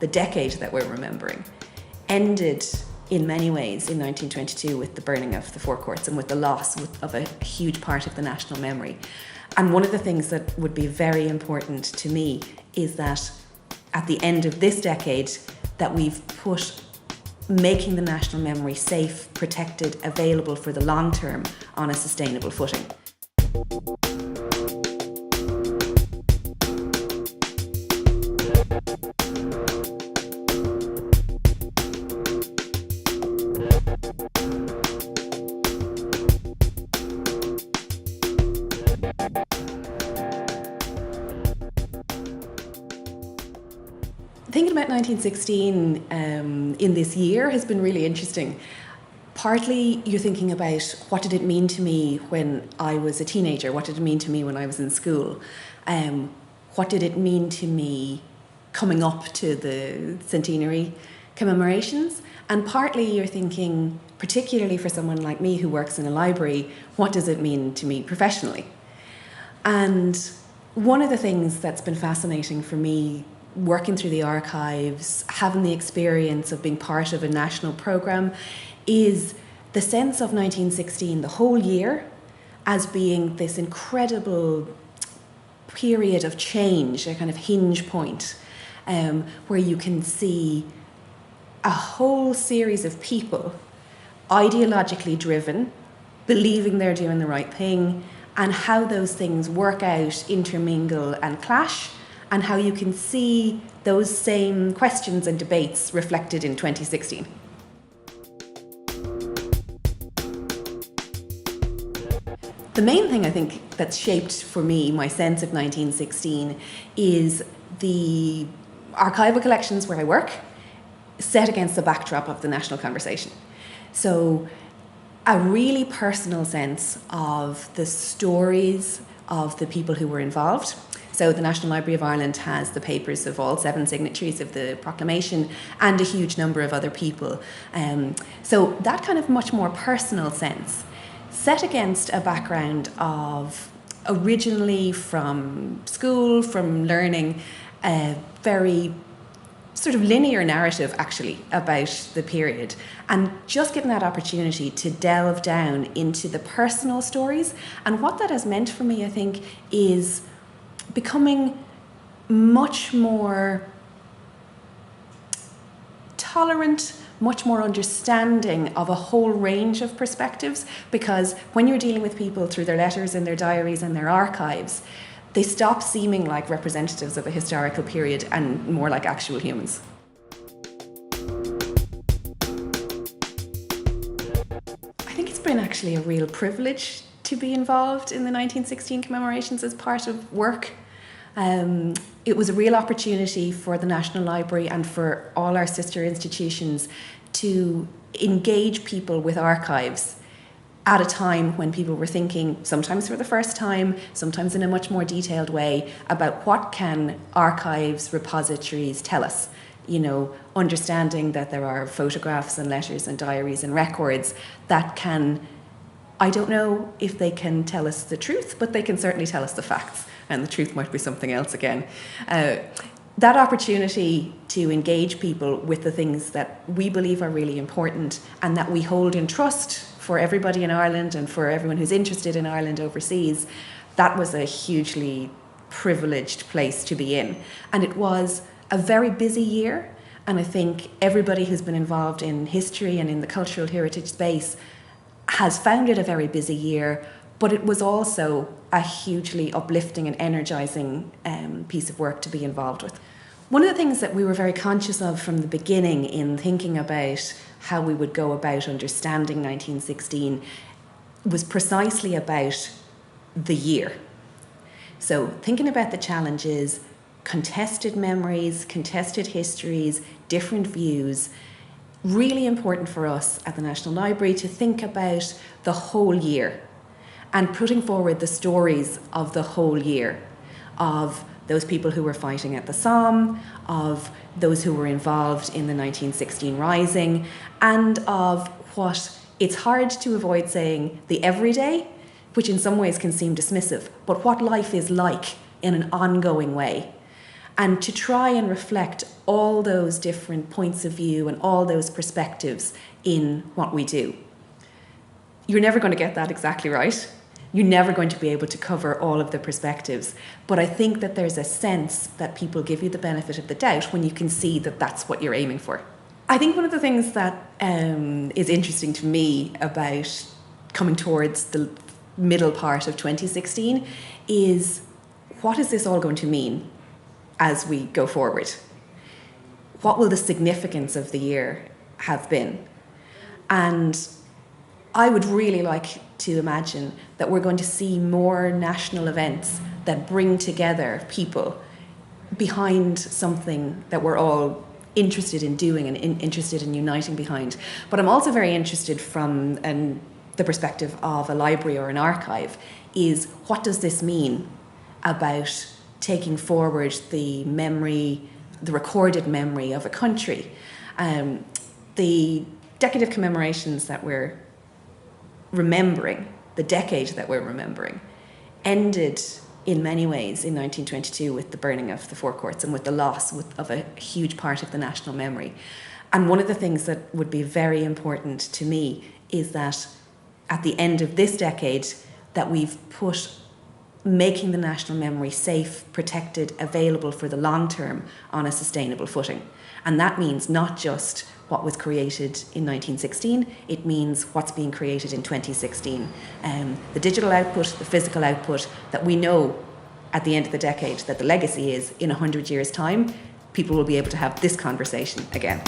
the decade that we're remembering, ended in many ways in 1922 with the burning of the forecourts and with the loss of a huge part of the national memory. And one of the things that would be very important to me is that at the end of this decade, that we've put making the national memory safe, protected, available for the long term on a sustainable footing. Thinking about 1916 in this year has been really interesting. Partly you're thinking about what did it mean to me when I was a teenager, what did it mean to me when I was in school, what did it mean to me coming up to the centenary commemorations, and partly you're thinking, particularly for someone like me who works in a library, what does it mean to me professionally? And one of the things that's been fascinating for me working through the archives, having the experience of being part of a national programme, is the sense of 1916, the whole year, as being this incredible period of change, a kind of hinge point, where you can see a whole series of people ideologically driven, believing they're doing the right thing, and how those things work out, intermingle and clash, and how you can see those same questions and debates reflected in 2016. The main thing I think that's shaped for me my sense of 1916 is the archival collections where I work set against the backdrop of the national conversation. So a really personal sense of the stories of the people who were involved. So the National Library of Ireland has the papers of all 7 signatories of the proclamation and a huge number of other people. So that kind of much more personal sense, set against a background of originally from school, from learning, a very sort of linear narrative actually about the period, and just given that opportunity to delve down into the personal stories. And what that has meant for me, I think, is becoming much more tolerant, much more understanding of a whole range of perspectives, because when you're dealing with people through their letters and their diaries and their archives, they stop seeming like representatives of a historical period and more like actual humans. I think it's been actually a real privilege to be involved in the 1916 commemorations as part of work. It was a real opportunity for the National Library and for all our sister institutions to engage people with archives at a time when people were thinking, sometimes for the first time, sometimes in a much more detailed way, about what can archives, repositories tell us. You know, understanding that there are photographs and letters and diaries and records that can, I don't know if they can tell us the truth, but they can certainly tell us the facts. And the truth might be something else again. That opportunity to engage people with the things that we believe are really important and that we hold in trust for everybody in Ireland and for everyone who's interested in Ireland overseas, that was a hugely privileged place to be in. And it was a very busy year. And I think everybody who's been involved in history and in the cultural heritage space has found it a very busy year, but it was also a hugely uplifting and energising piece of work to be involved with. One of the things that we were very conscious of from the beginning in thinking about how we would go about understanding 1916 was precisely about the year. So thinking about the challenges, contested memories, contested histories, different views, really important for us at the National Library to think about the whole year and putting forward the stories of the whole year, of those people who were fighting at the Somme, of those who were involved in the 1916 Rising, and of what it's hard to avoid saying the everyday, which in some ways can seem dismissive, but what life is like in an ongoing way. and to try and reflect all those different points of view and all those perspectives in what we do. You're never going to get that exactly right. You're never going to be able to cover all of the perspectives. But I think that there's a sense that people give you the benefit of the doubt when you can see that that's what you're aiming for. I think one of the things that is interesting to me about coming towards the middle part of 2016 is, what is this all going to mean as we go forward? What will the significance of the year have been? And I would really like to imagine that we're going to see more national events that bring together people behind something that we're all interested in doing and interested in uniting behind. But I'm also very interested from the perspective of a library or an archive, is what does this mean about taking forward the memory, the recorded memory of a country? The decade of commemorations that we're remembering, the decade that we're remembering, ended in many ways in 1922 with the burning of the forecourts and with the loss of a huge part of the national memory. And one of the things that would be very important to me is that at the end of this decade, that we've put making the national memory safe, protected, available for the long term on a sustainable footing. And that means not just what was created in 1916, it means what's being created in 2016. The digital output, the physical output, that we know at the end of the decade that the legacy is in 100 years' time, people will be able to have this conversation again.